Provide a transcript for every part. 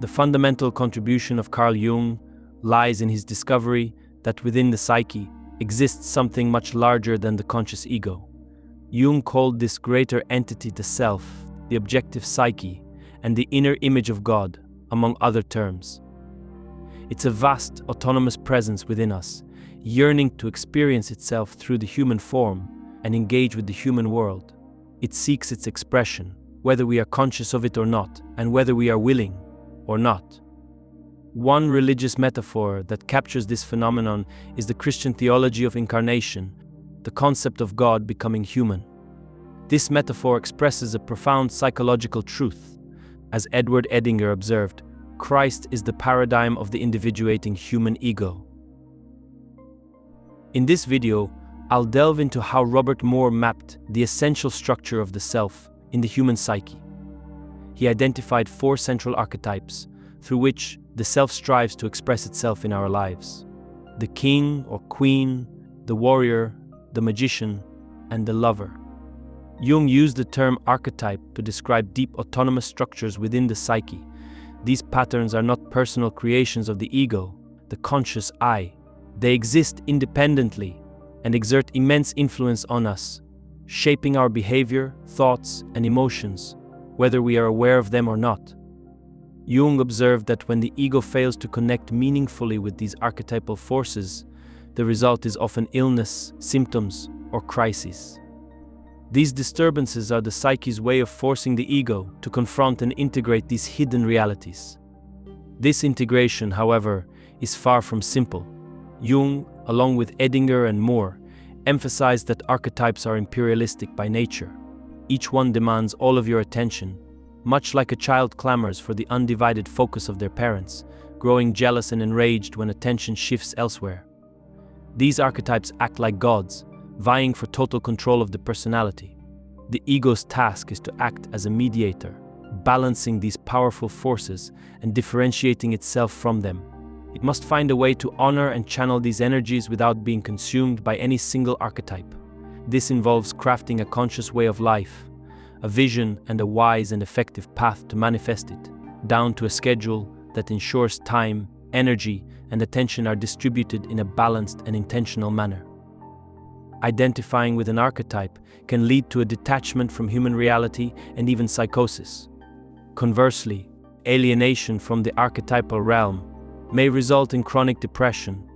The fundamental contribution of Carl Jung lies in his discovery that within the psyche exists something much larger than the conscious ego. Jung called this greater entity the self, the objective psyche, and the inner image of God, among other terms. It's a vast, autonomous presence within us, yearning to experience itself through the human form and engage with the human world. It seeks its expression, whether we are conscious of it or not, and whether we are willing or not. One religious metaphor that captures this phenomenon is the Christian theology of incarnation, the concept of God becoming human. This metaphor expresses a profound psychological truth. As Edward Edinger observed, Christ is the paradigm of the individuating human ego. In this video, I'll delve into how Robert Moore mapped the essential structure of the self in the human psyche. He identified 4 central archetypes through which the self strives to express itself in our lives: the king or queen, the warrior, the magician, and the lover. Jung used the term archetype to describe deep autonomous structures within the psyche. These patterns are not personal creations of the ego, the conscious I. They exist independently and exert immense influence on us, shaping our behavior, thoughts, and emotions, whether we are aware of them or not. Jung observed that when the ego fails to connect meaningfully with these archetypal forces, the result is often illness, symptoms, or crises. These disturbances are the psyche's way of forcing the ego to confront and integrate these hidden realities. This integration, however, is far from simple. Jung, along with Edinger and Moore, emphasized that archetypes are imperialistic by nature. Each one demands all of your attention, much like a child clamors for the undivided focus of their parents, growing jealous and enraged when attention shifts elsewhere. These archetypes act like gods, vying for total control of the personality. The ego's task is to act as a mediator, balancing these powerful forces and differentiating itself from them. It must find a way to honor and channel these energies without being consumed by any single archetype. This involves crafting a conscious way of life, a vision and a wise and effective path to manifest it, down to a schedule that ensures time, energy, and attention are distributed in a balanced and intentional manner. Identifying with an archetype can lead to a detachment from human reality and even psychosis. Conversely, alienation from the archetypal realm may result in chronic depression,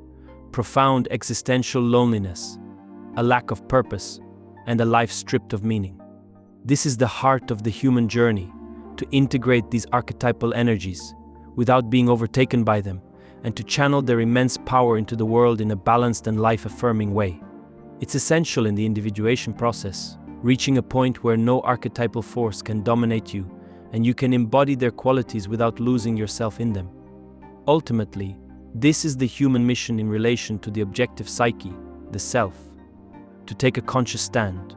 profound existential loneliness, a lack of purpose, and a life stripped of meaning. This is the heart of the human journey, to integrate these archetypal energies without being overtaken by them, and to channel their immense power into the world in a balanced and life-affirming way. It's essential in the individuation process, reaching a point where no archetypal force can dominate you, and you can embody their qualities without losing yourself in them. Ultimately, this is the human mission in relation to the objective psyche, the self: to take a conscious stand,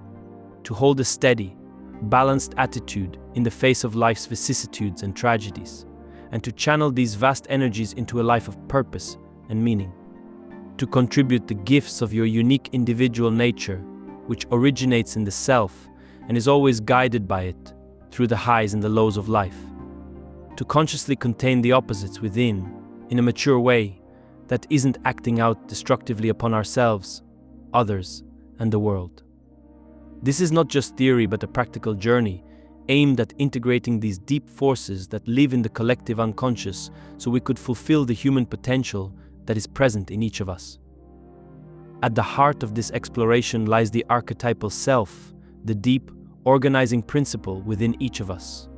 to hold a steady, balanced attitude in the face of life's vicissitudes and tragedies, and to channel these vast energies into a life of purpose and meaning. To contribute the gifts of your unique individual nature, which originates in the self and is always guided by it through the highs and the lows of life. To consciously contain the opposites within, in a mature way that isn't acting out destructively upon ourselves, others, and the world. This is not just theory but a practical journey aimed at integrating these deep forces that live in the collective unconscious so we could fulfill the human potential that is present in each of us. At the heart of this exploration lies the archetypal self, the deep, organizing principle within each of us.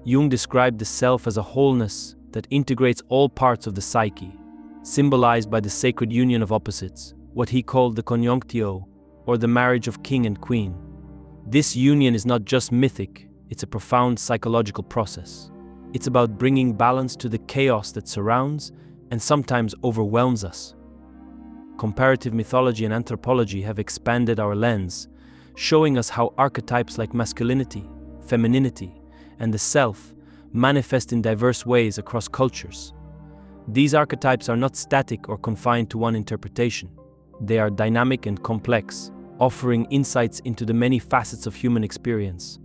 Jung described the self as a wholeness that integrates all parts of the psyche, symbolized by the sacred union of opposites, what he called the conjunctio, or the marriage of king and queen. This union is not just mythic, it's a profound psychological process. It's about bringing balance to the chaos that surrounds and sometimes overwhelms us. Comparative mythology and anthropology have expanded our lens, showing us how archetypes like masculinity, femininity, and the self manifest in diverse ways across cultures. These archetypes are not static or confined to one interpretation. They are dynamic and complex, offering insights into the many facets of human experience.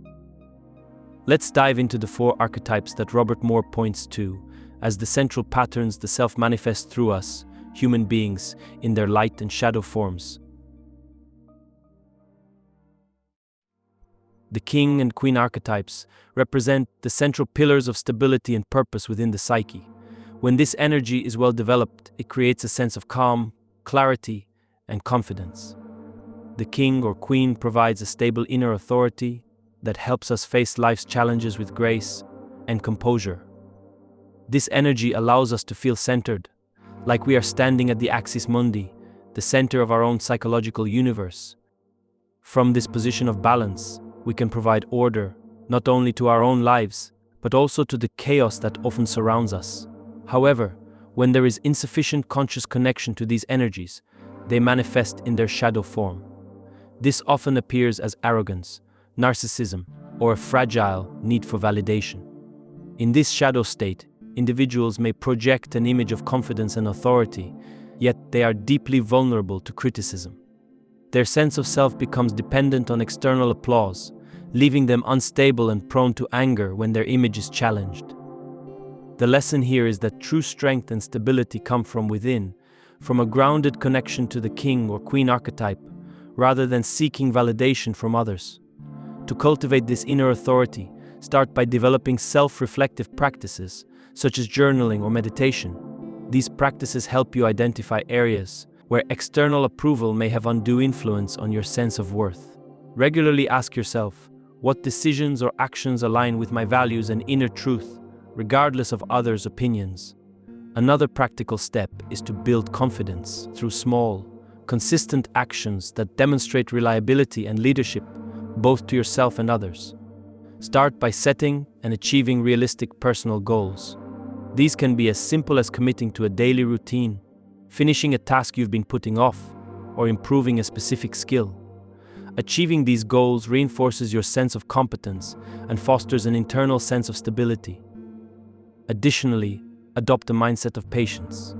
Let's dive into the 4 archetypes that Robert Moore points to As the central patterns, the self manifest through us, human beings, in their light and shadow forms. The king and queen archetypes represent the central pillars of stability and purpose within the psyche. When this energy is well developed, it creates a sense of calm, clarity, and confidence. The king or queen provides a stable inner authority that helps us face life's challenges with grace and composure. This energy allows us to feel centered, like we are standing at the axis mundi, the center of our own psychological universe. From this position of balance, we can provide order, not only to our own lives, but also to the chaos that often surrounds us. However, when there is insufficient conscious connection to these energies, they manifest in their shadow form. This often appears as arrogance, narcissism, or a fragile need for validation. In this shadow state, individuals may project an image of confidence and authority, yet they are deeply vulnerable to criticism. Their sense of self becomes dependent on external applause, leaving them unstable and prone to anger when their image is challenged. The lesson here is that true strength and stability come from within, from a grounded connection to the king or queen archetype, rather than seeking validation from others. To cultivate this inner authority, start by developing self-reflective practices, such as journaling or meditation. These practices help you identify areas where external approval may have undue influence on your sense of worth. Regularly ask yourself, what decisions or actions align with my values and inner truth, regardless of others' opinions? Another practical step is to build confidence through small, consistent actions that demonstrate reliability and leadership, both to yourself and others. Start by setting and achieving realistic personal goals. These can be as simple as committing to a daily routine, finishing a task you've been putting off, or improving a specific skill. Achieving these goals reinforces your sense of competence and fosters an internal sense of stability. Additionally, adopt a mindset of patience.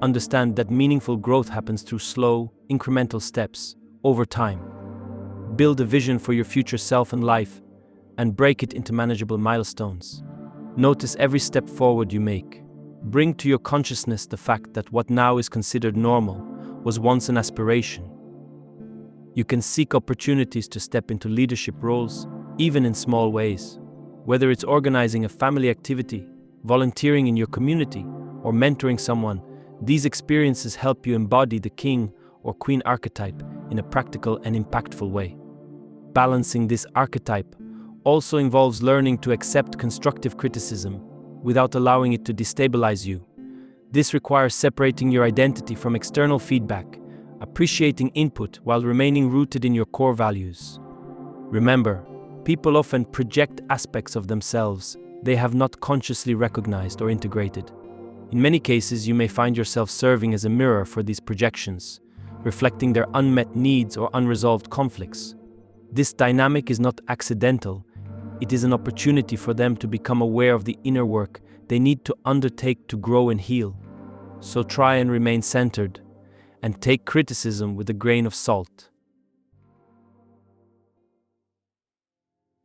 Understand that meaningful growth happens through slow, incremental steps, over time. Build a vision for your future self and life, and break it into manageable milestones. Notice every step forward you make. Bring to your consciousness the fact that what now is considered normal was once an aspiration. You can seek opportunities to step into leadership roles, even in small ways. Whether it's organizing a family activity, volunteering in your community, or mentoring someone, these experiences help you embody the king or queen archetype in a practical and impactful way. Balancing this archetype also involves learning to accept constructive criticism without allowing it to destabilize you. This requires separating your identity from external feedback, appreciating input while remaining rooted in your core values. Remember, people often project aspects of themselves they have not consciously recognized or integrated. In many cases, you may find yourself serving as a mirror for these projections, reflecting their unmet needs or unresolved conflicts. This dynamic is not accidental. It is an opportunity for them to become aware of the inner work they need to undertake to grow and heal. So try and remain centered, and take criticism with a grain of salt.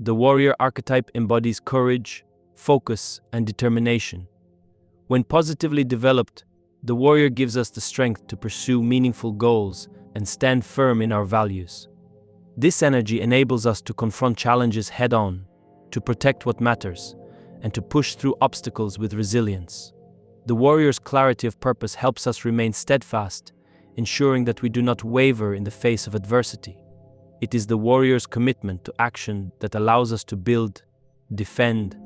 The warrior archetype embodies courage, focus, and determination. When positively developed, the warrior gives us the strength to pursue meaningful goals and stand firm in our values. This energy enables us to confront challenges head-on, to protect what matters, and to push through obstacles with resilience. The warrior's clarity of purpose helps us remain steadfast, ensuring that we do not waver in the face of adversity. It is the warrior's commitment to action that allows us to build, defend,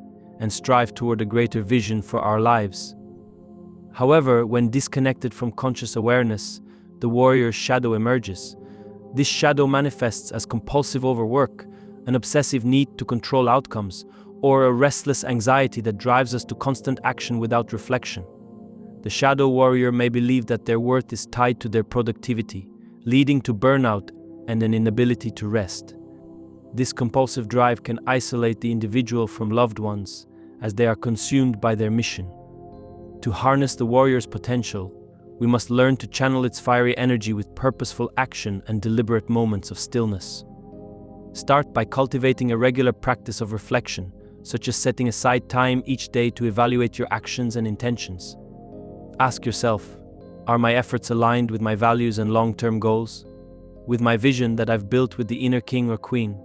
and strive toward a greater vision for our lives. However, when disconnected from conscious awareness, the warrior's shadow emerges. This shadow manifests as compulsive overwork, an obsessive need to control outcomes, or a restless anxiety that drives us to constant action without reflection. The shadow warrior may believe that their worth is tied to their productivity, leading to burnout and an inability to rest. This compulsive drive can isolate the individual from loved ones, as they are consumed by their mission. To harness the warrior's potential, we must learn to channel its fiery energy with purposeful action and deliberate moments of stillness. Start by cultivating a regular practice of reflection, such as setting aside time each day to evaluate your actions and intentions. Ask yourself, are my efforts aligned with my values and long-term goals? With my vision that I've built with the inner king or queen?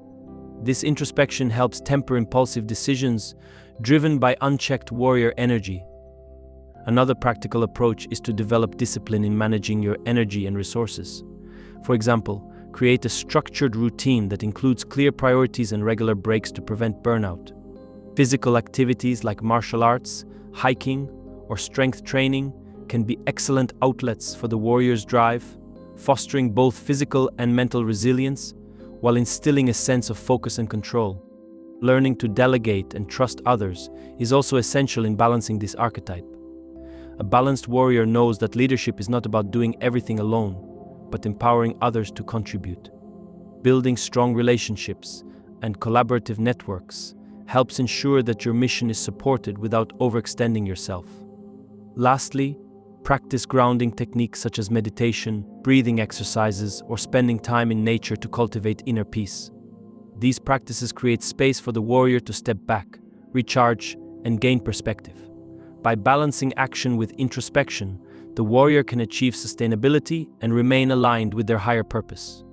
This introspection helps temper impulsive decisions driven by unchecked warrior energy. Another practical approach is to develop discipline in managing your energy and resources. For example, create a structured routine that includes clear priorities and regular breaks to prevent burnout. Physical activities like martial arts, hiking, or strength training can be excellent outlets for the warrior's drive, fostering both physical and mental resilience, while instilling a sense of focus and control. Learning to delegate and trust others is also essential in balancing this archetype. A balanced warrior knows that leadership is not about doing everything alone, but empowering others to contribute. Building strong relationships and collaborative networks helps ensure that your mission is supported without overextending yourself. Lastly, practice grounding techniques such as meditation, breathing exercises, or spending time in nature to cultivate inner peace. These practices create space for the warrior to step back, recharge, and gain perspective. By balancing action with introspection, the warrior can achieve sustainability and remain aligned with their higher purpose.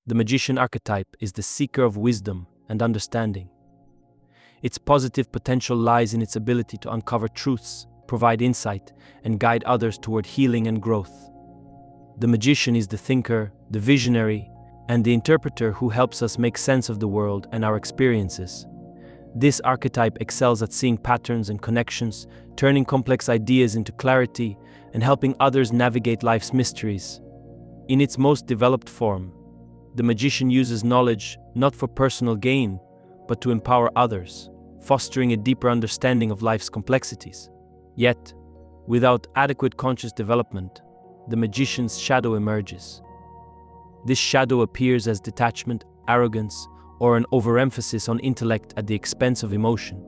The magician archetype is the seeker of wisdom and understanding. Its positive potential lies in its ability to uncover truths, provide insight, and guide others toward healing and growth. The magician is the thinker, the visionary, and the interpreter who helps us make sense of the world and our experiences. This archetype excels at seeing patterns and connections, turning complex ideas into clarity, and helping others navigate life's mysteries. In its most developed form, the magician uses knowledge not for personal gain, but to empower others, fostering a deeper understanding of life's complexities. Yet, without adequate conscious development, the magician's shadow emerges. This shadow appears as detachment, arrogance, or an overemphasis on intellect at the expense of emotion.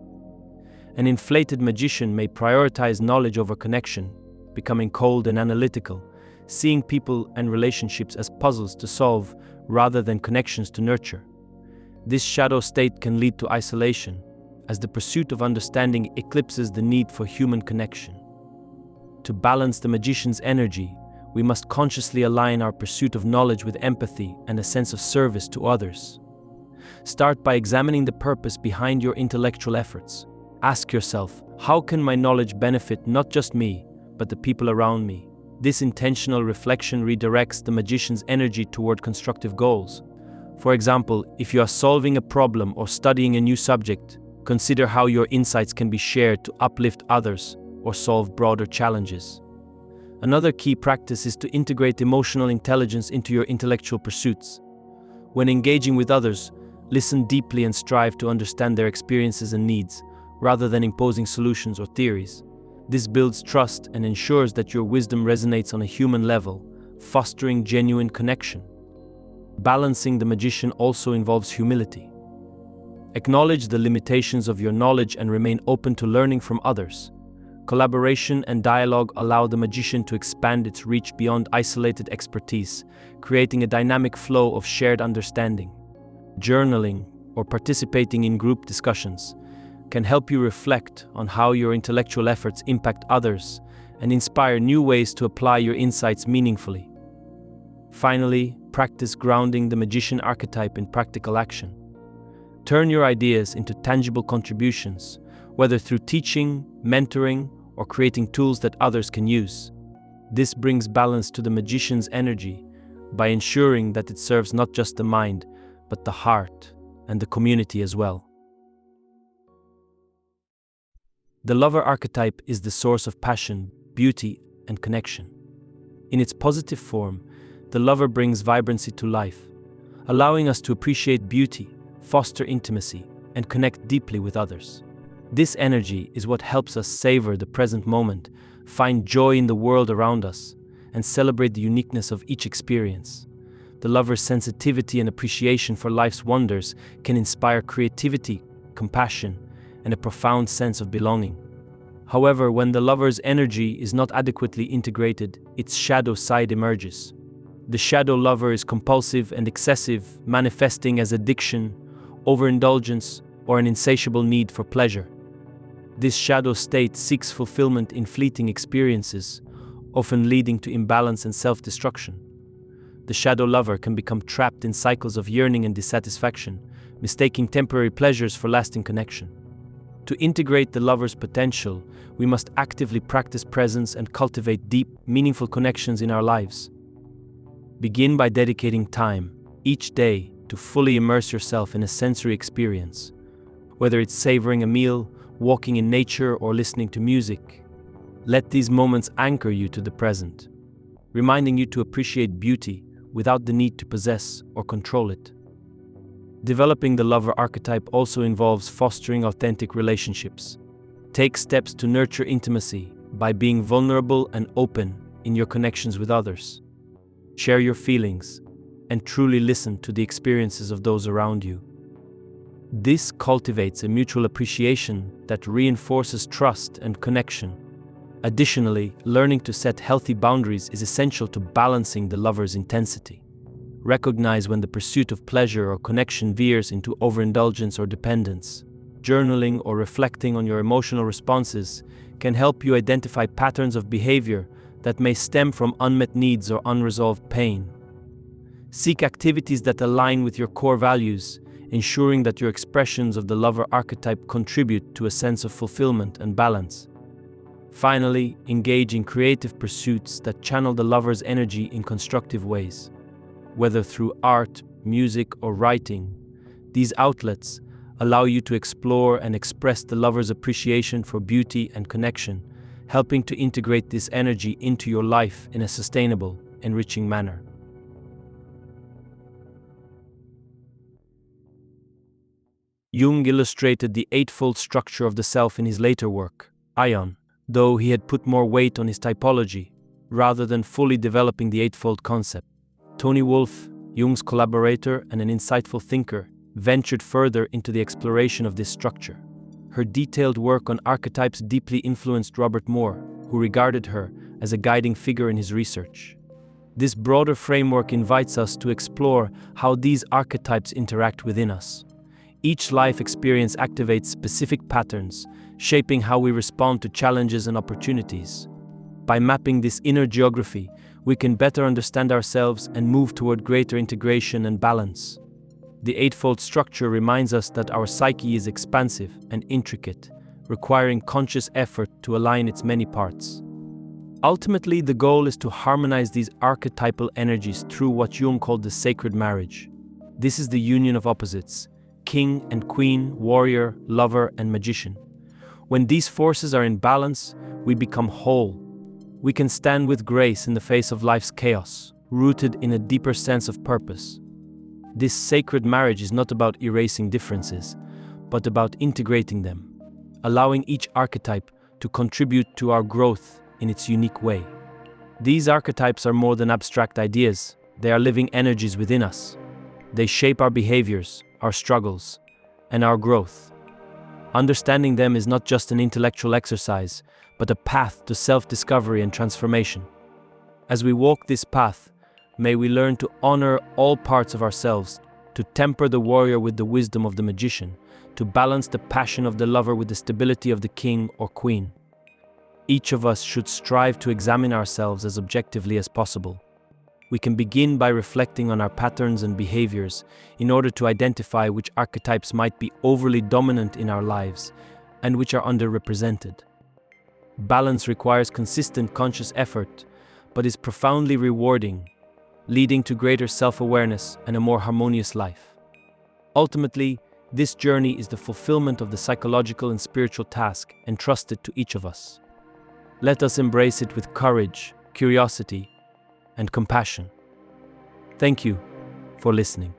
An inflated magician may prioritize knowledge over connection, becoming cold and analytical, seeing people and relationships as puzzles to solve rather than connections to nurture. This shadow state can lead to isolation, as the pursuit of understanding eclipses the need for human connection. To balance the magician's energy, we must consciously align our pursuit of knowledge with empathy and a sense of service to others. Start by examining the purpose behind your intellectual efforts. Ask yourself, how can my knowledge benefit not just me, but the people around me? This intentional reflection redirects the magician's energy toward constructive goals. For example, if you are solving a problem or studying a new subject, consider how your insights can be shared to uplift others or solve broader challenges. Another key practice is to integrate emotional intelligence into your intellectual pursuits. When engaging with others, listen deeply and strive to understand their experiences and needs, rather than imposing solutions or theories. This builds trust and ensures that your wisdom resonates on a human level, fostering genuine connection. Balancing the magician also involves humility. Acknowledge the limitations of your knowledge and remain open to learning from others. Collaboration and dialogue allow the magician to expand its reach beyond isolated expertise, creating a dynamic flow of shared understanding. Journaling or participating in group discussions can help you reflect on how your intellectual efforts impact others and inspire new ways to apply your insights meaningfully. Finally, practice grounding the magician archetype in practical action. Turn your ideas into tangible contributions, whether through teaching, mentoring, or creating tools that others can use. This brings balance to the magician's energy by ensuring that it serves not just the mind, but the heart and the community as well. The lover archetype is the source of passion, beauty, and connection. In its positive form, the lover brings vibrancy to life, allowing us to appreciate beauty, foster intimacy, and connect deeply with others. This energy is what helps us savor the present moment, find joy in the world around us, and celebrate the uniqueness of each experience. The lover's sensitivity and appreciation for life's wonders can inspire creativity, compassion, and a profound sense of belonging. However, when the lover's energy is not adequately integrated, its shadow side emerges. The shadow lover is compulsive and excessive, manifesting as addiction, overindulgence, or an insatiable need for pleasure. This shadow state seeks fulfillment in fleeting experiences, often leading to imbalance and self-destruction. The shadow lover can become trapped in cycles of yearning and dissatisfaction, mistaking temporary pleasures for lasting connection. To integrate the lover's potential, we must actively practice presence and cultivate deep, meaningful connections in our lives. Begin by dedicating time, each day, to fully immerse yourself in a sensory experience. Whether it's savoring a meal, walking in nature, or listening to music, let these moments anchor you to the present, reminding you to appreciate beauty without the need to possess or control it. Developing the lover archetype also involves fostering authentic relationships. Take steps to nurture intimacy by being vulnerable and open in your connections with others. Share your feelings and truly listen to the experiences of those around you. This cultivates a mutual appreciation that reinforces trust and connection. Additionally, learning to set healthy boundaries is essential to balancing the lover's intensity. Recognize when the pursuit of pleasure or connection veers into overindulgence or dependence. Journaling or reflecting on your emotional responses can help you identify patterns of behavior that may stem from unmet needs or unresolved pain. Seek activities that align with your core values, ensuring that your expressions of the lover archetype contribute to a sense of fulfillment and balance. Finally, engage in creative pursuits that channel the lover's energy in constructive ways. Whether through art, music, or writing, these outlets allow you to explore and express the lover's appreciation for beauty and connection, helping to integrate this energy into your life in a sustainable, enriching manner. Jung illustrated the eightfold structure of the self in his later work, Ion, though he had put more weight on his typology, rather than fully developing the eightfold concept. Toni Wolff, Jung's collaborator and an insightful thinker, ventured further into the exploration of this structure. Her detailed work on archetypes deeply influenced Robert Moore, who regarded her as a guiding figure in his research. This broader framework invites us to explore how these archetypes interact within us. Each life experience activates specific patterns, shaping how we respond to challenges and opportunities. By mapping this inner geography, we can better understand ourselves and move toward greater integration and balance. The eightfold structure reminds us that our psyche is expansive and intricate, requiring conscious effort to align its many parts. Ultimately, the goal is to harmonize these archetypal energies through what Jung called the sacred marriage. This is the union of opposites: king and queen, warrior, lover, and magician. When these forces are in balance, we become whole. We can stand with grace in the face of life's chaos, rooted in a deeper sense of purpose. This sacred marriage is not about erasing differences, but about integrating them, allowing each archetype to contribute to our growth in its unique way. These archetypes are more than abstract ideas, they are living energies within us. They shape our behaviors, our struggles, and our growth. Understanding them is not just an intellectual exercise, but a path to self-discovery and transformation. As we walk this path, may we learn to honor all parts of ourselves, to temper the warrior with the wisdom of the magician, to balance the passion of the lover with the stability of the king or queen. Each of us should strive to examine ourselves as objectively as possible. We can begin by reflecting on our patterns and behaviors in order to identify which archetypes might be overly dominant in our lives and which are underrepresented. Balance requires consistent conscious effort, but is profoundly rewarding, leading to greater self-awareness and a more harmonious life. Ultimately, this journey is the fulfillment of the psychological and spiritual task entrusted to each of us. Let us embrace it with courage, curiosity, and compassion. Thank you for listening.